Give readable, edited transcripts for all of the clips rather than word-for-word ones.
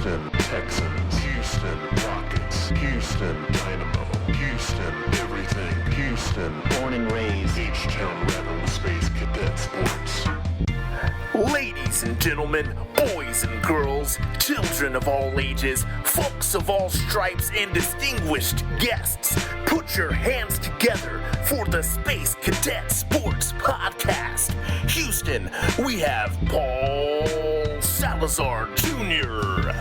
Houston Texans, Houston Rockets, Houston Dynamo, Houston everything, Houston born and raised, H-Town Rebel Space Cadet Sports. Ladies and gentlemen, boys and girls, children of all ages, folks of all stripes, and distinguished guests, put your hands together for the Space Cadet Sports Podcast. Houston, we have Paul Salazar Jr.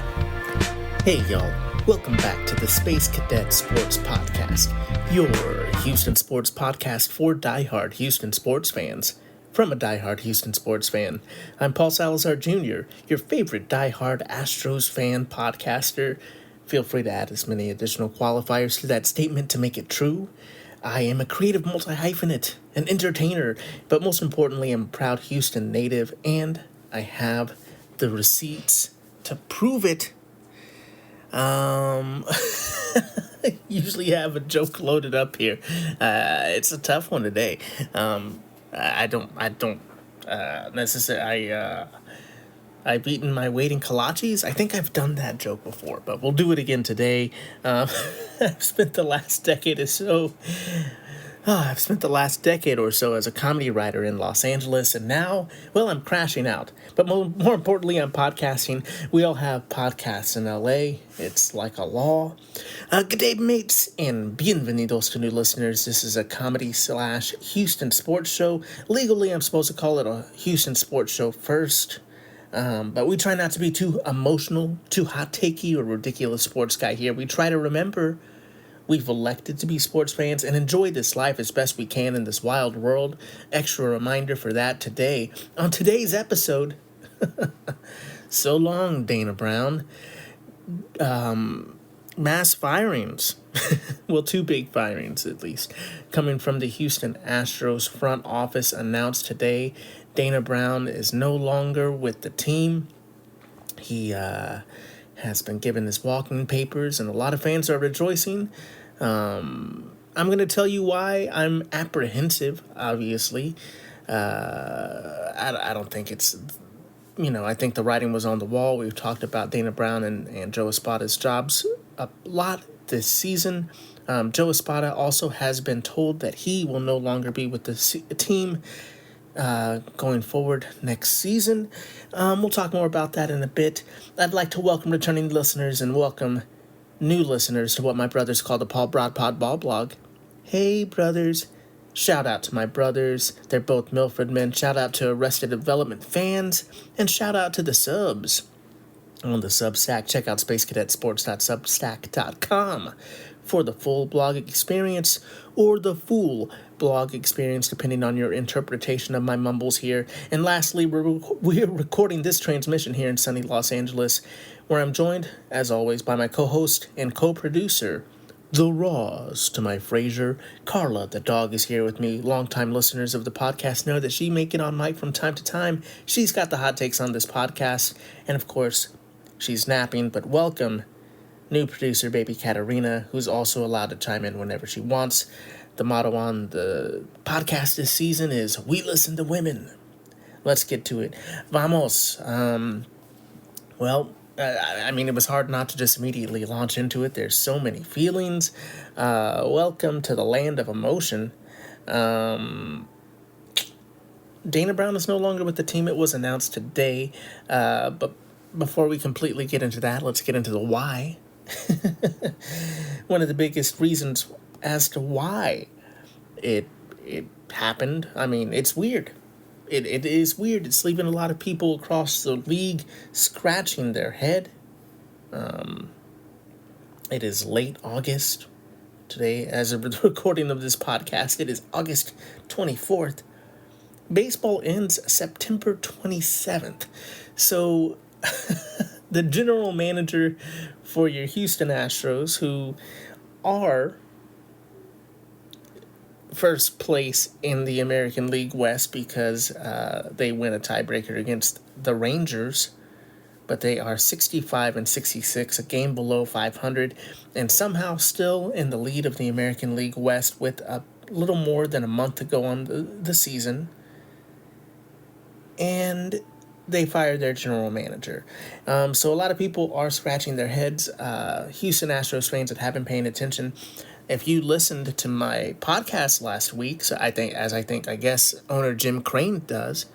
Hey y'all, welcome back to the Space Cadet Sports Podcast, your Houston sports podcast for diehard Houston sports fans. From a diehard Houston sports fan, I'm Paul Salazar Jr., your favorite diehard Astros fan podcaster. Feel free to add as many additional qualifiers to that statement to make it true. I am a creative multi-hyphenate, an entertainer, but most importantly, I'm a proud Houston native, and I have the receipts to prove it. Usually have a joke loaded up here. It's a tough one today. I don't necessarily, I've eaten my weight in kolaches. I think I've done that joke before, but we'll do it again today. I've spent the last decade or so as a comedy writer in Los Angeles, and now, well, I'm crashing out. But more importantly, I'm podcasting. We all have podcasts in LA. It's like a law. Good day, mates, and bienvenidos to new listeners. This is a comedy/Houston sports show. Legally, I'm supposed to call it a Houston sports show first. But we try not to be too emotional, too hot-takey, or ridiculous sports guy here. We try to remember we've elected to be sports fans and enjoy this life as best we can in this wild world. Extra reminder for that today. On today's episode, so long, Dana Brown. Mass firings. Well, two big firings at least. Coming from the Houston Astros front office announced today, Dana Brown is no longer with the team. He has been given his walking papers, and a lot of fans are rejoicing. I'm going to tell you why I'm apprehensive, obviously. I don't think it's, I think the writing was on the wall. We've talked about Dana Brown and Joe Espada's jobs a lot this season. Joe Espada also has been told that he will no longer be with the team going forward next season. We'll talk more about that in a bit. I'd like to welcome returning listeners and welcome new listeners to what my brothers call the Paul Broadpod Ball Blog. Hey, brothers. Shout out to my brothers. They're both Milford men. Shout out to Arrested Development fans. And shout out to the subs. On the Substack, check out spacecadetsports.substack.com for the full blog experience or the full blog experience, depending on your interpretation of my mumbles here. And lastly, we're recording this transmission here in sunny Los Angeles, where I'm joined, as always, by my co-host and co-producer, the Ross to my Frasier. Carla, the dog, is here with me. Longtime listeners of the podcast know that she may get on mic from time to time. She's got the hot takes on this podcast. And, of course, she's napping, but welcome, new producer, baby Katarina, who's also allowed to chime in whenever she wants. The motto on the podcast this season is, we listen to women. Let's get to it. Vamos. It was hard not to just immediately launch into it. There's so many feelings. Welcome to the land of emotion. Dana Brown is no longer with the team. It was announced today. But before we completely get into that, let's get into the why. One of the biggest reasons as to why it happened. I mean, it's weird. It is weird. It's leaving a lot of people across the league scratching their head. It is late August. Today, as of the recording of this podcast, it is August 24th. Baseball ends September 27th. So, the general manager for your Houston Astros, who are first place in the American League West because they win a tiebreaker against the Rangers, but they are 65-66, a game below 500, and somehow still in the lead of the American League West with a little more than a month to go on the season. And they fired their general manager. So a lot of people are scratching their heads. Houston Astros fans that have been paying attention. If you listened to my podcast last week, so I guess owner Jim Crane does,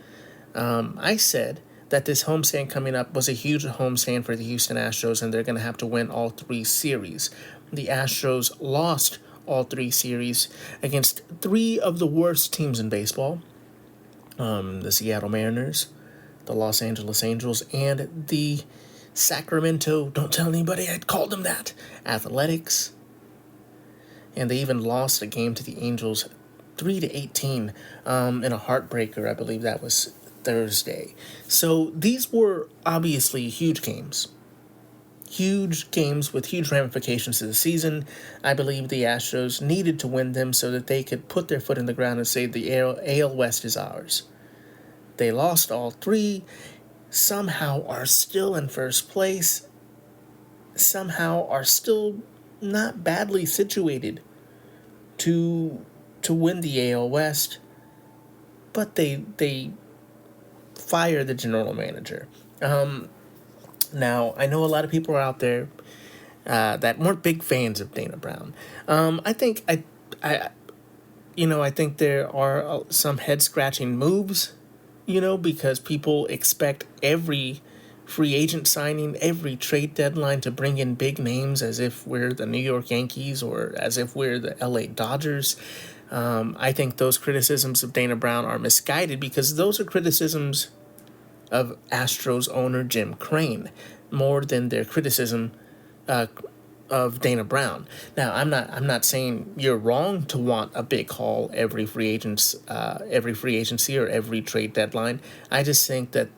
I said that this homestand coming up was a huge homestand for the Houston Astros, and they're going to have to win all 3 series. The Astros lost all 3 series against 3 of the worst teams in baseball. The Seattle Mariners, the Los Angeles Angels, and the Sacramento, don't tell anybody I called them that, Athletics. And they even lost a game to the Angels 3-18 in a heartbreaker. I believe that was Thursday. So these were obviously huge games. Huge games with huge ramifications to the season. I believe the Astros needed to win them so that they could put their foot in the ground and say the AL West is ours. They lost all 3, somehow are still in first place, somehow are still not badly situated to win the AL West, but they fire the general manager. Now, I know a lot of people are out there that weren't big fans of Dana Brown. I think there are some head-scratching moves, because people expect every free agent signing, every trade deadline to bring in big names as if we're the New York Yankees or as if we're the LA Dodgers. I think those criticisms of Dana Brown are misguided because those are criticisms of Astros owner Jim Crane more than their criticism of Dana Brown. Now, I'm not saying you're wrong to want a big haul every free agency or every trade deadline. I just think that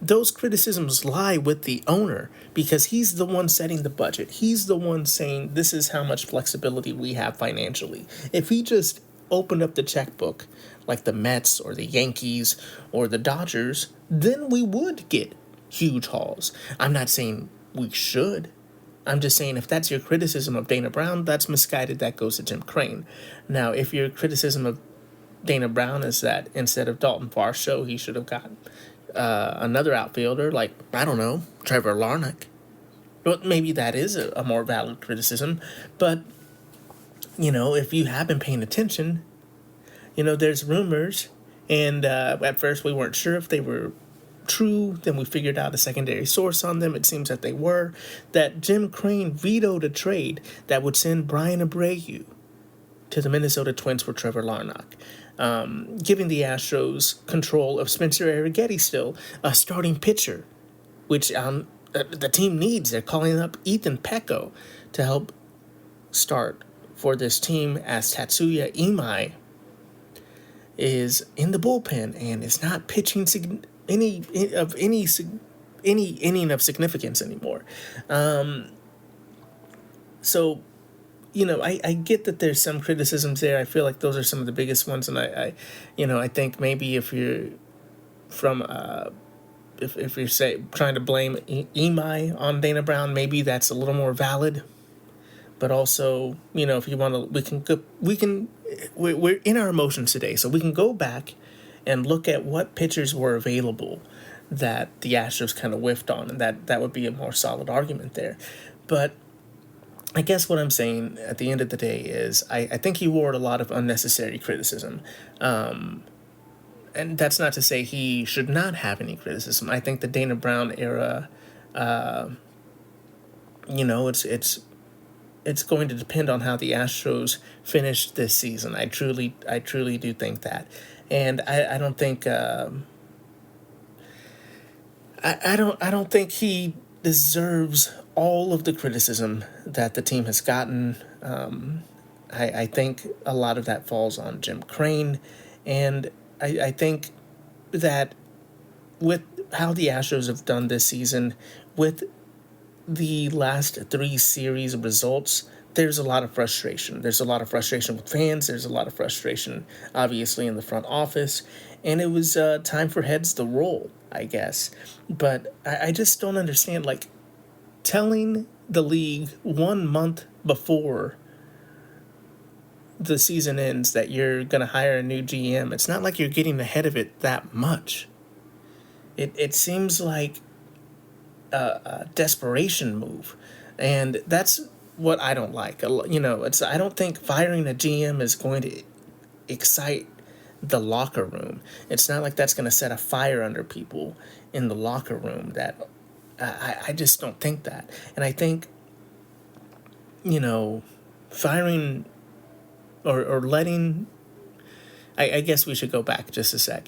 those criticisms lie with the owner because he's the one setting the budget. He's the one saying this is how much flexibility we have financially. If he just opened up the checkbook like the Mets or the Yankees or the Dodgers, then we would get huge hauls. I'm not saying we should. I'm just saying if that's your criticism of Dana Brown, that's misguided. That goes to Jim Crane. Now, if your criticism of Dana Brown is that instead of Dalton Varsho, he should have gotten another outfielder like, I don't know, Trevor Larnach. Well, maybe that is a more valid criticism. But, if you have been paying attention, there's rumors. And at first we weren't sure if they were true. Then we figured out a secondary source on them. It seems that they were. That Jim Crane vetoed a trade that would send Brian Abreu to the Minnesota Twins for Trevor Larnach. Giving the Astros control of Spencer Arrighetti still, a starting pitcher, which the team needs. They're calling up Ethan Pecco to help start for this team as Tatsuya Imai is in the bullpen and is not pitching any inning of significance anymore. So, I get that there's some criticisms there. I feel like those are some of the biggest ones, and I think maybe if you're from if you're trying to blame Imai on Dana Brown, maybe that's a little more valid. But also, if you want to, we're in our emotions today, so we can go back and look at what pitchers were available that the Astros kind of whiffed on, and that would be a more solid argument there. But I guess what I'm saying at the end of the day is I think he wore a lot of unnecessary criticism. And that's not to say he should not have any criticism. I think the Dana Brown era, it's going to depend on how the Astros finish this season. I truly do think that. And I don't think I don't think he deserves all of the criticism that the team has gotten. I think a lot of that falls on Jim Crane, and I think that with how the Astros have done this season, with the last 3 series results, there's a lot of frustration. There's a lot of frustration with fans. There's a lot of frustration, obviously, in the front office. And it was time for heads to roll, I guess. But I just don't understand, telling the league 1 month before the season ends that you're going to hire a new GM. It's not like you're getting ahead of it that much. It seems like a desperation move, and that's what I don't like. It's I don't think firing a GM is going to excite the locker room. It's not like that's going to set a fire under people in the locker room. That I just don't think that, and I think firing or letting. I guess we should go back just a sec.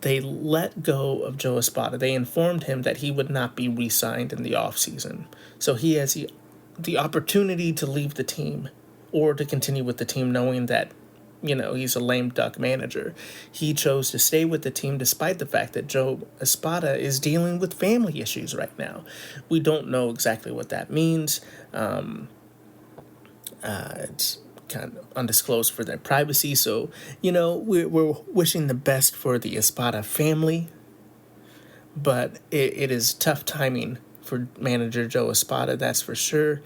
They let go of Joe Espada. They informed him that he would not be re-signed in the offseason. So he has the opportunity to leave the team or to continue with the team knowing that, he's a lame duck manager. He chose to stay with the team despite the fact that Joe Espada is dealing with family issues right now. We don't know exactly what that means. It's kind of undisclosed for their privacy. So, we're wishing the best for the Espada family, but it is tough timing for manager Joe Espada, that's for sure.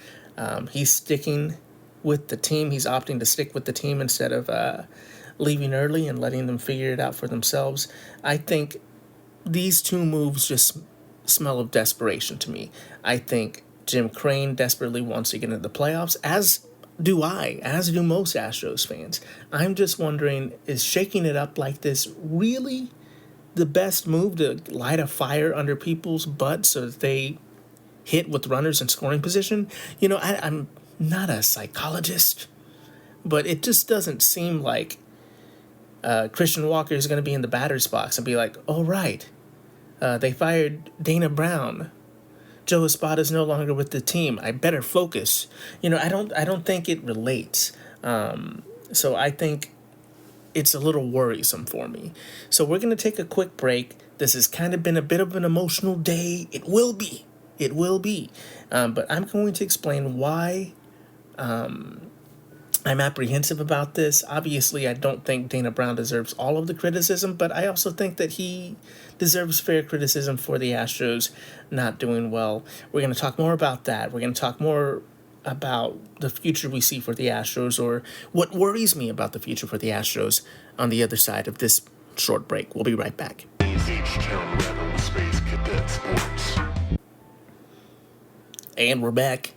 He's sticking with the team. He's opting to stick with the team instead of leaving early and letting them figure it out for themselves. I think these two moves just smell of desperation to me. I think Jim Crane desperately wants to get into the playoffs, as do most Astros fans. I'm just wondering, is shaking it up like this really the best move to light a fire under people's butts so that they hit with runners in scoring position? I'm not a psychologist, but it just doesn't seem like Christian Walker is going to be in the batter's box and be like, "Oh, right, they fired Dana Brown. Joe Espada is no longer with the team. I better focus." I don't think it relates. So I think it's a little worrisome for me. So we're going to take a quick break. This has kind of been a bit of an emotional day. It will be. But I'm going to explain why I'm apprehensive about this. Obviously, I don't think Dana Brown deserves all of the criticism, but I also think that he deserves fair criticism for the Astros not doing well. We're going to talk more about that. We're going to talk more about the future we see for the Astros, or what worries me about the future for the Astros, on the other side of this short break. We'll be right back. H-Town Rebel Space Cadet Sports. And we're back.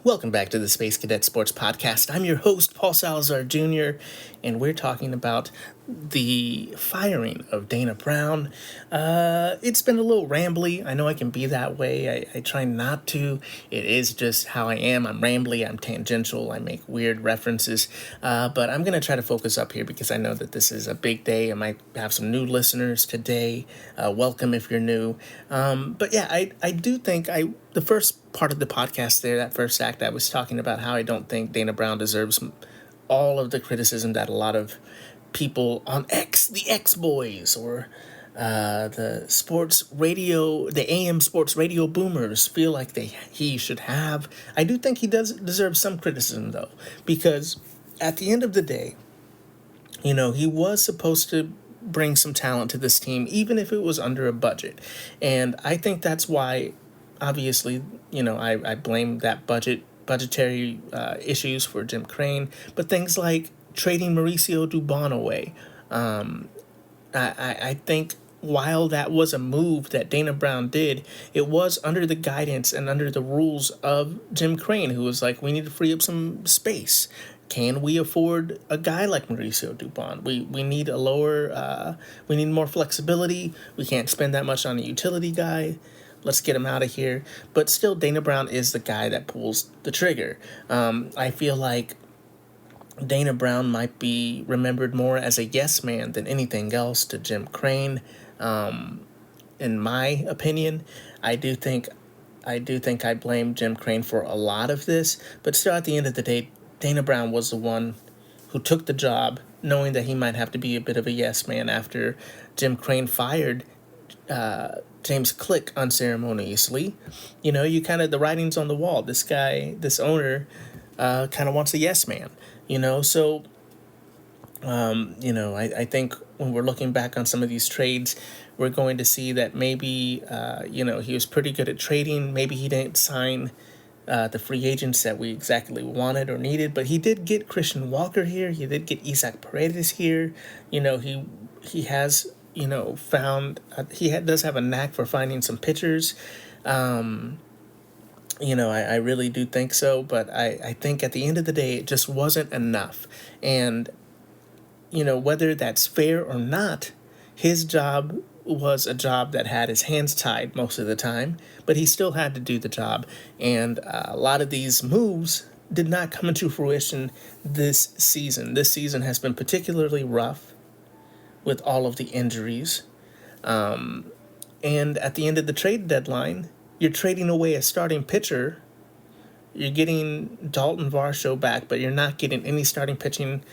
Welcome back to the Space Cadet Sports Podcast. I'm your host, Paul Salazar Jr., and we're talking about the firing of Dana Brown. It's been a little rambly. I know I can be that way. I try not to. It is just how I am. I'm rambly. I'm tangential. I make weird references. But I'm going to try to focus up here because I know that this is a big day. I might have some new listeners today. Welcome if you're new. But yeah, I do think the first part of the podcast there, that first act, I was talking about how I don't think Dana Brown deserves all of the criticism that a lot of people on the X Boys, or the sports radio, the AM sports radio boomers feel like he should have. I do think he does deserve some criticism, though, because at the end of the day, he was supposed to bring some talent to this team, even if it was under a budget. And I think that's why, obviously, I blame that budgetary issues for Jim Crane, but things like trading Mauricio Dubon away. I think while that was a move that Dana Brown did, it was under the guidance and under the rules of Jim Crane, who was like, we need to free up some space. Can we afford a guy like Mauricio Dubon? We need we need more flexibility. We can't spend that much on a utility guy. Let's get him out of here. But still, Dana Brown is the guy that pulls the trigger. I feel like Dana Brown might be remembered more as a yes man than anything else to Jim Crane. In my opinion, I do think I blame Jim Crane for a lot of this. But still, at the end of the day, Dana Brown was the one who took the job, knowing that he might have to be a bit of a yes man after Jim Crane fired James Click unceremoniously. You kind of, the writing's on the wall. This owner, kind of wants a yes man. So, I think when we're looking back on some of these trades, we're going to see that maybe, he was pretty good at trading. Maybe he didn't sign the free agents that we exactly wanted or needed, but he did get Christian Walker here. He did get Isaac Paredes here. He has, found does have a knack for finding some pitchers. I really do think so, but I think at the end of the day, it just wasn't enough. And, whether that's fair or not, his job was a job that had his hands tied most of the time, but he still had to do the job. And a lot of these moves did not come into fruition this season. This season has been particularly rough with all of the injuries. And at the end of the trade deadline, you're trading away a starting pitcher. You're getting Dalton Varsho back, but you're not getting any starting pitching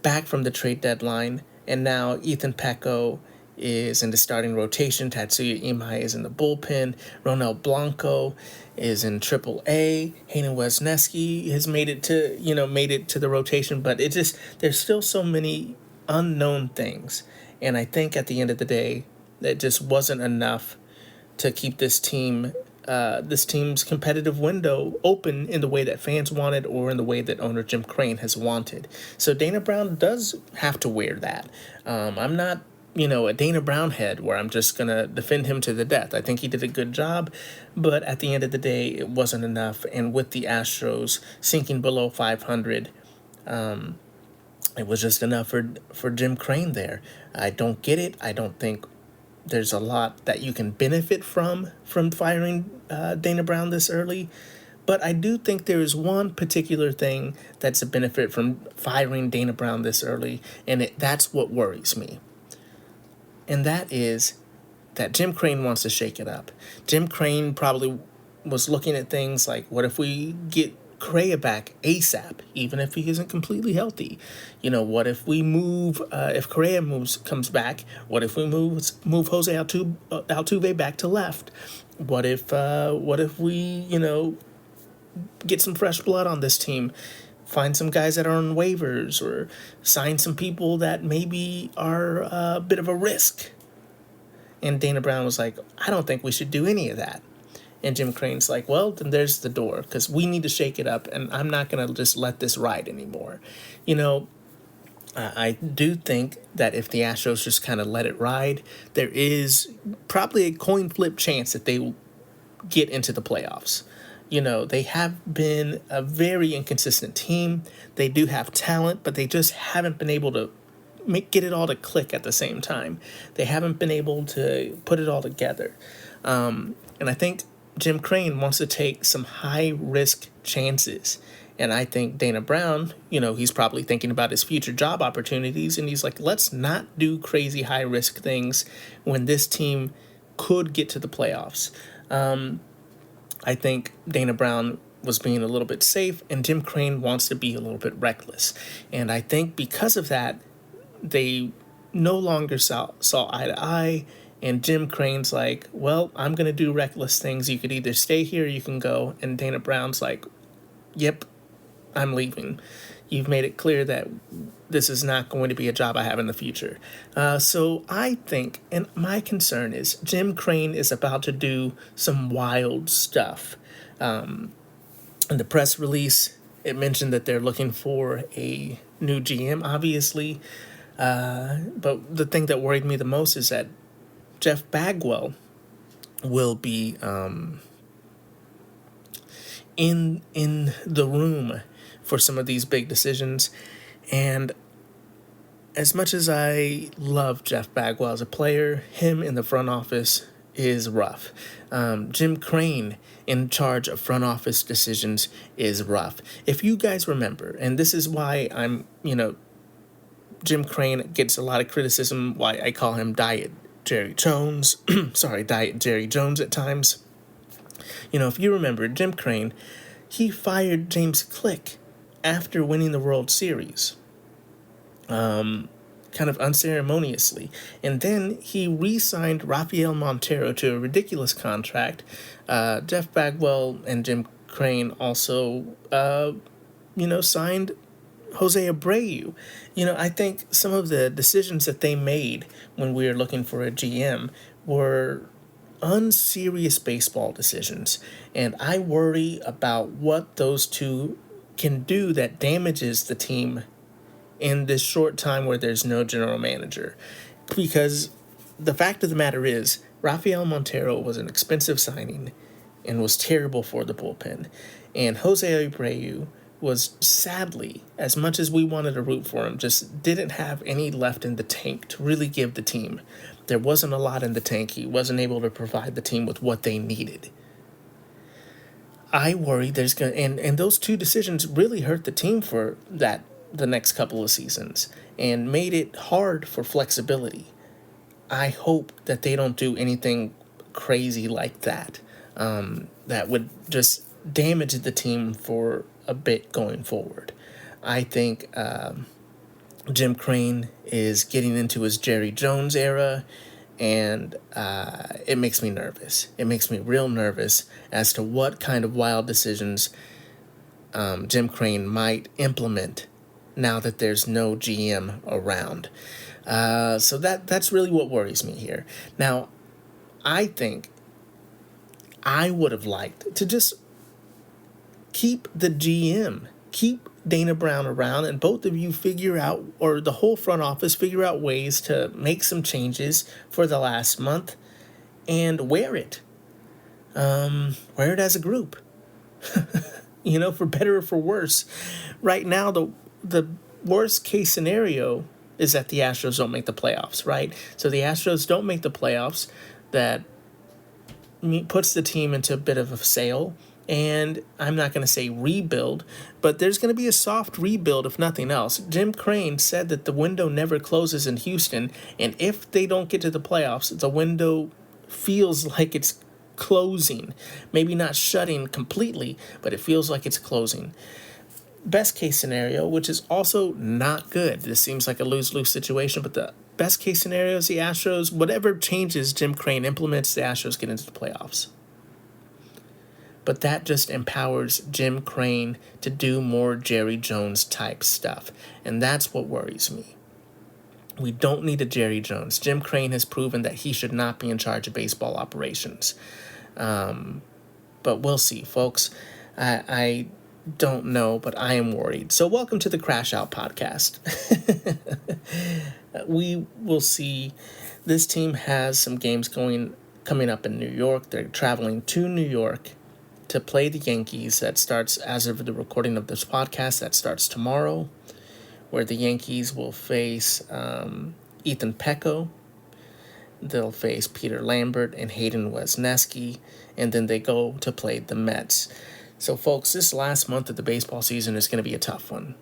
back from the trade deadline. And now Ethan Pecco is in the starting rotation. Tatsuya Imai is in the bullpen. Ronel Blanco is in AAA. Hayden Wesneski has made it to the rotation, but there's still so many unknown things. And I think at the end of the day, that just wasn't enough to keep this team's competitive window open in the way that fans wanted or in the way that owner Jim Crane has wanted. So Dana Brown does have to wear that. I'm not, a Dana Brown head where I'm just going to defend him to the death. I think he did a good job, but at the end of the day, it wasn't enough. And with the Astros sinking below 500, it was just enough for Jim Crane there. I don't get it. I don't think there's a lot that you can benefit from firing Dana Brown this early. But I do think there is one particular thing that's a benefit from firing Dana Brown this early, and that's what worries me. And that is that Jim Crane wants to shake it up. Jim Crane probably was looking at things like, what if we get Correa back ASAP, even if he isn't completely healthy? What if we move, if Correa comes back, what if we move Jose Altuve back to left? What if we, get some fresh blood on this team, find some guys that are on waivers, or sign some people that maybe are a bit of a risk? And Dana Brown was like, I don't think we should do any of that. And Jim Crane's like, well, then there's the door, because we need to shake it up, and I'm not going to just let this ride anymore. I do think that if the Astros just kind of let it ride, there is probably a coin flip chance that they will get into the playoffs. They have been a very inconsistent team. They do have talent, but they just haven't been able to get it all to click at the same time. They haven't been able to put it all together. And I think Jim Crane wants to take some high-risk chances. And I think Dana Brown, he's probably thinking about his future job opportunities, and he's like, let's not do crazy high-risk things when this team could get to the playoffs. I think Dana Brown was being a little bit safe, and Jim Crane wants to be a little bit reckless. And I think because of that, they no longer saw eye to eye. And Jim Crane's like, well, I'm going to do reckless things. You could either stay here or you can go. And Dana Brown's like, yep, I'm leaving. You've made it clear that this is not going to be a job I have in the future. So I think, and my concern is, Jim Crane is about to do some wild stuff. In the press release, it mentioned that they're looking for a new GM, obviously. But the thing that worried me the most is that Jeff Bagwell will be in the room for some of these big decisions. And as much as I love Jeff Bagwell as a player, him in the front office is rough. Jim Crane in charge of front office decisions is rough. If you guys remember, and this is why Jim Crane gets a lot of criticism, why I call him Diet Jerry Jones, Diet Jerry Jones at times. If you remember, Jim Crane, he fired James Click after winning the World Series, kind of unceremoniously. And then he re-signed Rafael Montero to a ridiculous contract. Jeff Bagwell and Jim Crane also, signed Jose Abreu. I think some of the decisions that they made when we were looking for a GM were unserious baseball decisions. And I worry about what those two can do that damages the team in this short time where there's no general manager. Because the fact of the matter is, Rafael Montero was an expensive signing and was terrible for the bullpen. And Jose Abreu was, sadly, as much as we wanted to root for him, just didn't have any left in the tank to really give the team. There wasn't a lot in the tank. He wasn't able to provide the team with what they needed. I worry and those two decisions really hurt the team for the next couple of seasons and made it hard for flexibility. I hope that they don't do anything crazy like that, that would just damage the team for a bit going forward. I think Jim Crane is getting into his Jerry Jones era, and it makes me nervous. It makes me real nervous as to what kind of wild decisions Jim Crane might implement now that there's no GM around. So that's really what worries me here. Now, I think I would have liked to just keep the GM, keep Dana Brown around, and both of you figure out, or the whole front office figure out ways to make some changes for the last month and wear it. Wear it as a group. For better or for worse. Right now, the worst case scenario is that the Astros don't make the playoffs, right? So the Astros don't make the playoffs. That puts the team into a bit of a sail. And I'm not going to say rebuild, but there's going to be a soft rebuild if nothing else. Jim Crane said that the window never closes in Houston, and if they don't get to the playoffs, the window feels like it's closing. Maybe not shutting completely, but it feels like it's closing. Best case scenario, which is also not good. This seems like a lose-lose situation, but the best case scenario is the Astros, whatever changes Jim Crane implements, the Astros get into the playoffs. But that just empowers Jim Crane to do more Jerry Jones type stuff. And that's what worries me. We don't need a Jerry Jones. Jim Crane has proven that he should not be in charge of baseball operations. But we'll see, folks. I don't know, but I am worried. So welcome to the Crash Out podcast. We will see. This team has some games coming up in New York. They're traveling to New York to play the Yankees. That starts, as of the recording of this podcast, that starts tomorrow, where the Yankees will face Ethan Pecco. They'll face Peter Lambert and Hayden Wesneski, and then they go to play the Mets. So, folks, this last month of the baseball season is going to be a tough one.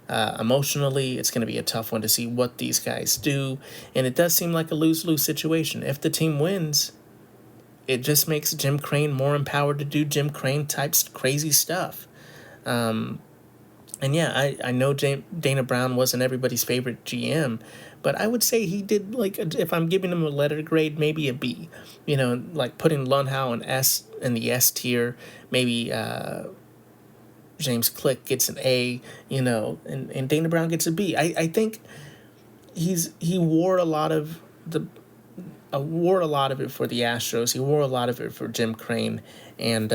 Emotionally, it's going to be a tough one to see what these guys do, and it does seem like a lose-lose situation. If the team wins, it just makes Jim Crane more empowered to do Jim Crane type crazy stuff. And yeah, I know Dana Brown wasn't everybody's favorite GM, but I would say he did, if I'm giving him a letter grade, maybe a B. Like putting Lunhow in the S tier. Maybe James Click gets an A, and Dana Brown gets a B. I think he wore a lot of it for the Astros. He wore a lot of it for Jim Crane. And,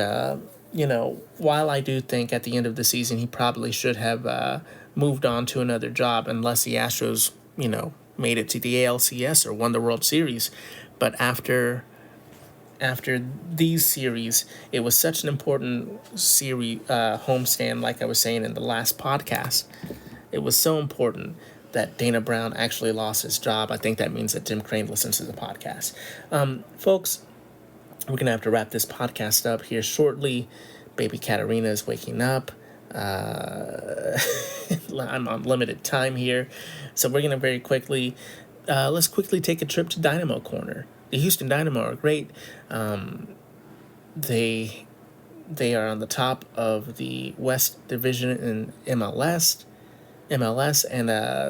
while I do think at the end of the season he probably should have moved on to another job unless the Astros, made it to the ALCS or won the World Series. But after these series, it was such an important series, homestand, like I was saying in the last podcast. It was so important that Dana Brown actually lost his job. I think that means that Jim Crane listens to the podcast. Folks, we're going to have to wrap this podcast up here shortly. Baby Katarina is waking up. I'm on limited time here. So we're going to let's quickly take a trip to Dynamo Corner. The Houston Dynamo are great. They are on the top of the West Division in MLS, and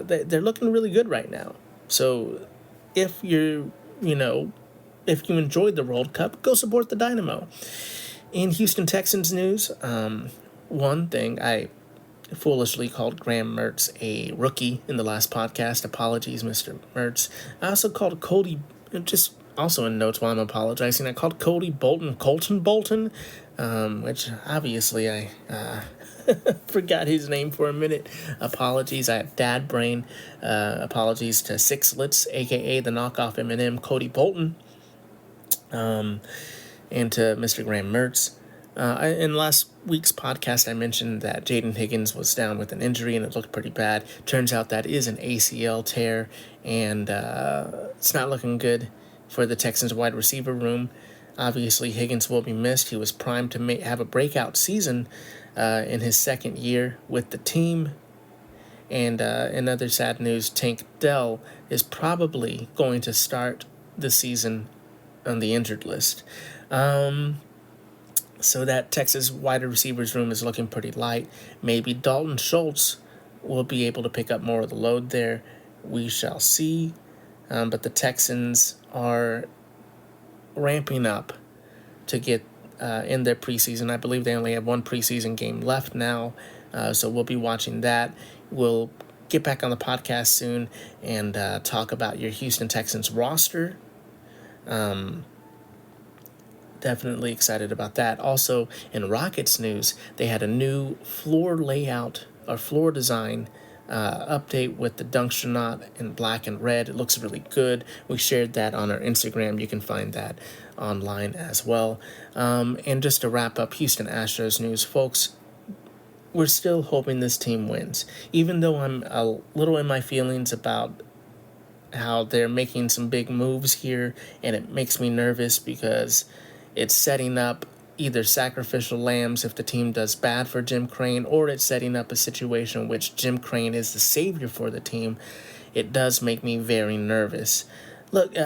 they're looking really good right now. So if you enjoyed the World Cup, go support the Dynamo. In Houston Texans news, one thing, I foolishly called Graham Mertz a rookie in the last podcast. Apologies, Mr. Mertz. I also called Cody, just also in notes while I'm apologizing, I called Cody Bolton Colton Bolton, which obviously I Forgot his name for a minute. Apologies, I have dad brain. Apologies to Sixlets, aka the knockoff Eminem, Cody Bolton, and to Mr. Graham Mertz. In last week's podcast, I mentioned that Jaden Higgins was down with an injury and it looked pretty bad. Turns out that is an ACL tear, and it's not looking good for the Texans wide receiver room. Obviously, Higgins will be missed. He was primed to have a breakout season in his second year with the team. And in other sad news, Tank Dell is probably going to start the season on the injured list. So that Texas wide receivers room is looking pretty light. Maybe Dalton Schultz will be able to pick up more of the load there. We shall see. But the Texans are ramping up to get in their preseason. I believe they only have one preseason game left now, so we'll be watching that. We'll get back on the podcast soon and talk about your Houston Texans roster. Definitely excited about that. Also, in Rockets news, they had a new floor layout or floor design update with the Dunkshot in black and red. It looks really good. We shared that on our Instagram. You can find that online as well. And just to wrap up Houston Astros news, folks, we're still hoping this team wins. Even though I'm a little in my feelings about how they're making some big moves here, and it makes me nervous because it's setting up either sacrificial lambs if the team does bad for Jim Crane, or it's setting up a situation in which Jim Crane is the savior for the team. It does make me very nervous. Look,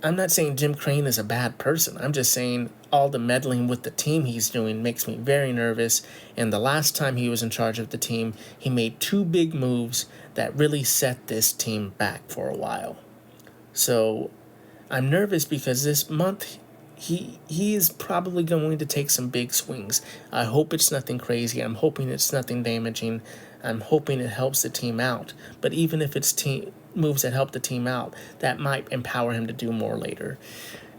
I'm not saying Jim Crane is a bad person. I'm just saying all the meddling with the team he's doing makes me very nervous. And the last time he was in charge of the team, he made two big moves that really set this team back for a while. So I'm nervous because this month he is probably going to take some big swings. I hope it's nothing crazy. I'm hoping it's nothing damaging. I'm hoping it helps the team out. But even if it's moves that help the team out, that might empower him to do more later.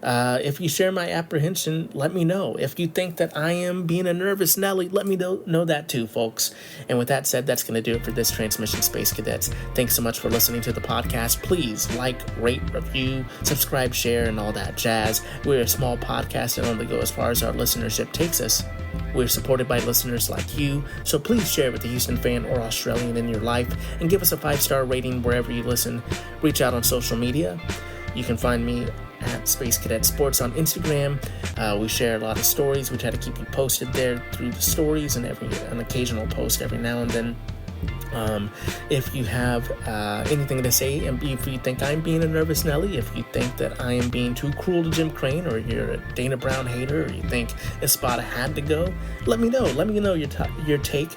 If you share my apprehension, let me know. If you think that I am being a nervous Nelly, let me know that too, folks. And with that said, that's going to do it for this transmission, Space Cadets. Thanks so much for listening to the podcast. Please like, rate, review, subscribe, share, and all that jazz. We're a small podcast and only go as far as our listenership takes us. We're supported by listeners like you, so please share with a Houston fan or Australian in your life and give us a 5-star rating wherever you listen. Reach out on social media. You can find me at Space Cadet Sports on Instagram. We share a lot of stories. We try to keep you posted there through the stories and an occasional post every now and then. If you have anything to say, and if you think I'm being a nervous Nelly, if you think that I am being too cruel to Jim Crane, or you're a Dana Brown hater, or you think Espada had to go, let me know. Let me know your take.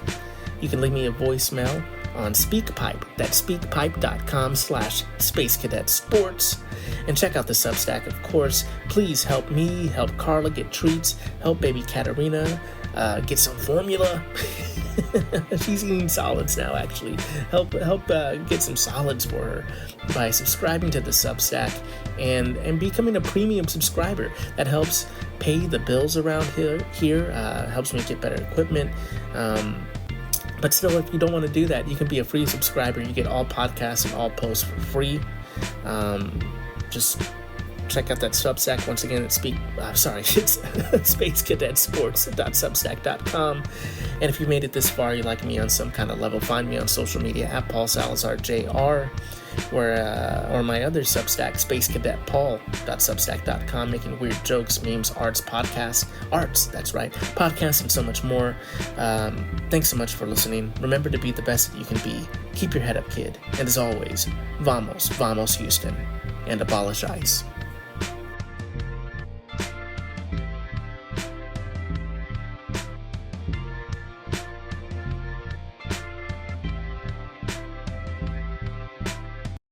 You can leave me a voicemail on SpeakPipe. That's speakpipe.com/SpaceCadetSports. And check out the Substack, of course. Please help me, help Carla get treats, help baby Katarina get some formula. She's eating solids now, actually. Help get some solids for her by subscribing to the Substack and becoming a premium subscriber. That helps pay the bills around here, helps me get better equipment. But still, if you don't want to do that, you can be a free subscriber. You get all podcasts and all posts for free. Just check out that Substack. Once again, it's spacecadetsports.substack.com. And if you made it this far, you like me on some kind of level, find me on social media at Paul Salazar Jr. Or my other Substack, spacecadetpaul.substack.com, making weird jokes, memes, podcasts, that's right, podcasts, and so much more. Thanks so much for listening. Remember to be the best that you can be. Keep your head up, kid. And as always, vamos Houston, and abolish ICE.